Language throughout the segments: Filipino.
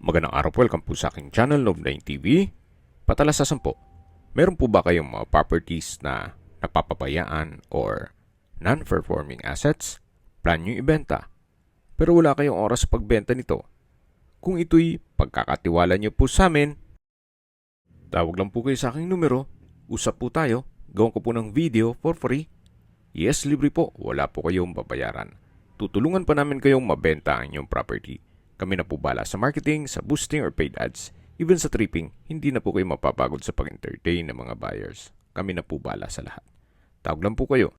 Magandang araw po, welcome po sa aking channel, Love9 TV. Patalasasan po, meron po ba kayong mga properties na napapabayaan or non-performing assets? Plan nyo ibenta, pero wala kayong oras sa pagbenta nito. Kung ito'y pagkakatiwala nyo po sa amin, tawag lang po kayo sa aking numero, usap po tayo, gawin ko po ng video for free. Yes, libre po, wala po kayong babayaran. Tutulungan pa namin kayong mabenta ang inyong property. Kami na po bala sa marketing, sa boosting or paid ads, even sa tripping, hindi na po kayo mapapagod sa pag-entertain ng mga buyers. Kami na po bala sa lahat. Tawag lang po kayo.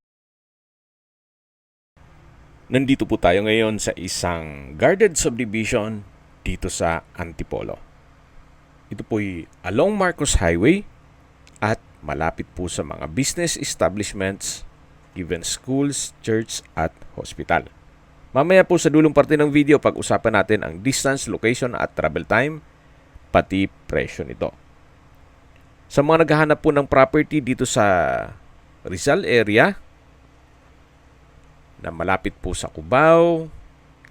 Nandito po tayo ngayon sa isang guarded subdivision dito sa Antipolo. Ito po'y along Marcos Highway at malapit po sa mga business establishments, even schools, church at hospital. Mamaya po sa dulong parte ng video, pag-usapan natin ang distance, location at travel time, pati presyo nito. Sa mga naghahanap po ng property dito sa Rizal area, na malapit po sa Cubao,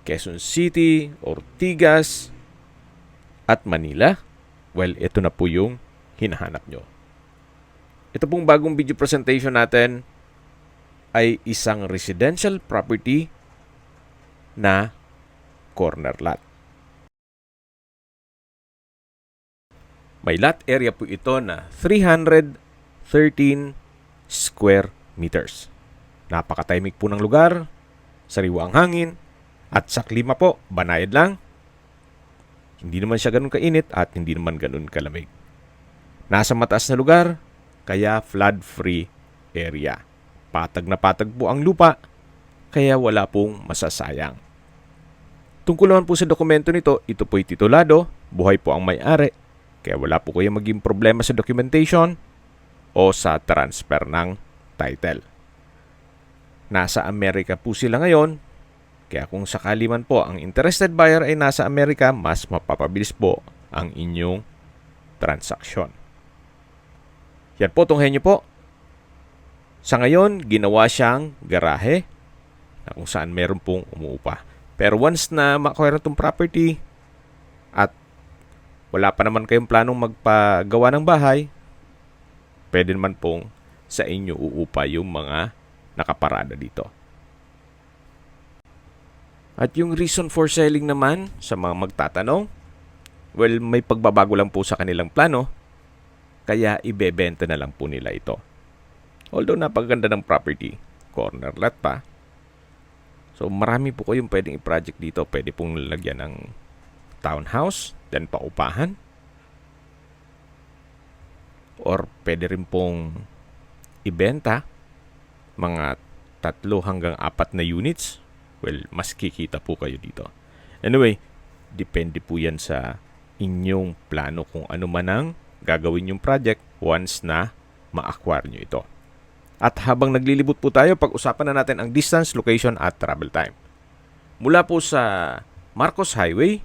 Quezon City, Ortigas, at Manila, well, ito na po yung hinahanap nyo. Ito pong bagong video presentation natin ay isang residential property na corner lot. May lot area po ito na 313 square meters. Napakatahimik po ng lugar, sariwa ang hangin, at sa klima po, banayad lang. Hindi naman siya ganun kainit at hindi naman ganun kalamig. Nasa mataas na lugar, kaya flood-free area. Patag na patag po ang lupa, kaya wala pong masasayang. Tungkol naman po sa dokumento nito, ito po'y titulado, buhay po ang may-ari, kaya wala po kayong maging problema sa documentation o sa transfer ng title. Nasa Amerika po sila ngayon, kaya kung sakali man po ang interested buyer ay nasa Amerika, mas mapapabilis po ang inyong transaksyon. Yan po, tunghayin nyo po. Sa ngayon, ginawa siyang garahe na kung saan meron pong umuupa. Pero once na makuha itong property at wala pa naman kayong planong magpagawa ng bahay, pwede naman pong sa inyo uupa yung mga nakaparada dito. At yung reason for selling naman sa mga magtatanong, well, may pagbabago lang po sa kanilang plano, kaya ibebenta na lang po nila ito. Although napaganda ng property, corner lot pa. So marami po kayong pwedeng i-project dito. Pwede pong lalagyan ng townhouse, then paupahan. Or pwede rin pong ibenta mga 3 hanggang 4 na units. Well, mas kikita po kayo dito. Anyway, depende po yan sa inyong plano kung ano man ang gagawin yung project once na ma-acquire nyo ito. At habang naglilibot po tayo, pag-usapan na natin ang distance, location at travel time. Mula po sa Marcos Highway,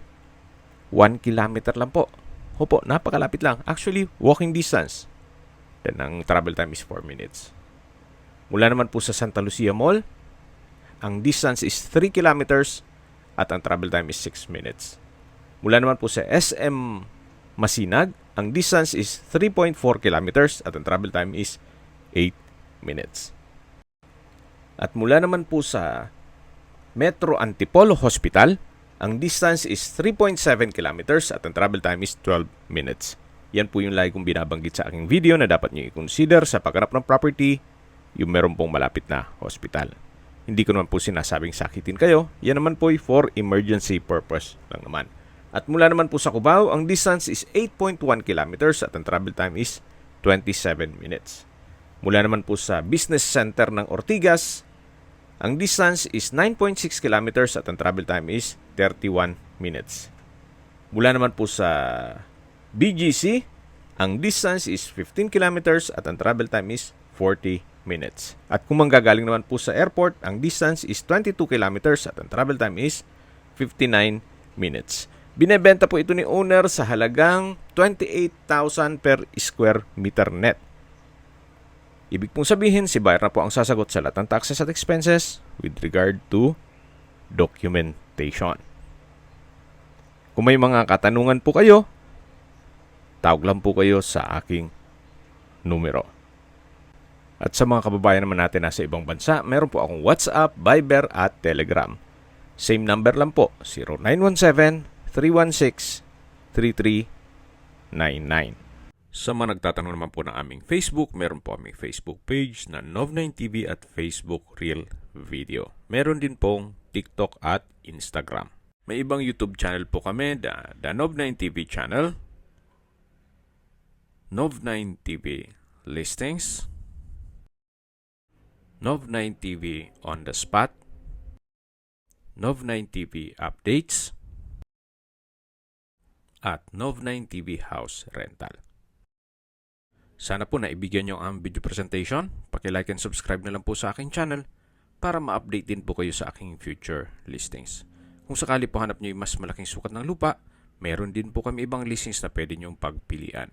1 kilometer lang po. Opo, napakalapit lang. Actually, walking distance. Then ang travel time is 4 minutes. Mula naman po sa Santa Lucia Mall, ang distance is 3 kilometers at ang travel time is 6 minutes. Mula naman po sa SM Masinag, ang distance is 3.4 kilometers at ang travel time is 8 minutes. At mula naman po sa Metro Antipolo Hospital, ang distance is 3.7 kilometers at ang travel time is 12 minutes. Yan po yung lagi kong binabanggit sa aking video na dapat nyo i-consider sa paghanap ng property, yung meron pong malapit na hospital. Hindi ko naman po sinasabing sakitin kayo, yan naman po for emergency purpose lang naman. At mula naman po sa Cubao, ang distance is 8.1 kilometers at ang travel time is 27 minutes. Mula naman po sa business center ng Ortigas, ang distance is 9.6 kilometers at ang travel time is 31 minutes. Mula naman po sa BGC, ang distance is 15 kilometers at ang travel time is 40 minutes. At kung manggagaling naman po sa airport, ang distance is 22 kilometers at ang travel time is 59 minutes. Binebenta po ito ni owner sa halagang 28,000 per square meter net. Ibig pong sabihin, si buyer na po ang sasagot sa lahat ng taxes at expenses with regard to documentation. Kung may mga katanungan po kayo, tawag lang po kayo sa aking numero. At sa mga kababayan naman natin nasa ibang bansa, meron po akong WhatsApp, Viber at Telegram. Same number lang po, 0917-316-3399. Sa mga nagtatanong naman po ng aming Facebook, meron po aming Facebook page na Nov9TV at Facebook Real Video. Meron din pong TikTok at Instagram. May ibang YouTube channel po kami, the Nov9TV channel, Nov9TV Listings, Nov9TV On The Spot, Nov9TV Updates, at Nov9TV House Rental. Sana po naibigyan nyo ang video presentation. Paki-like and subscribe na lang po sa aking channel para ma-update din po kayo sa aking future listings. Kung sakali po hanap nyo yung mas malaking sukat ng lupa, meron din po kami ibang listings na pwede nyong pagpilian.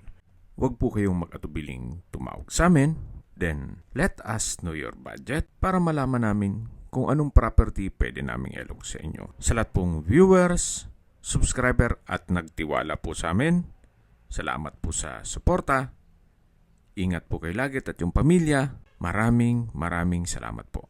Huwag po kayong mag-atubiling tumawag sa amin. Then, let us know your budget para malaman namin kung anong property pwede naming ilog sa inyo. Sa lahat pong viewers, subscriber at nagtiwala po sa amin, salamat po sa suporta. Ingat po kayo lagi at yung pamilya. Maraming salamat po.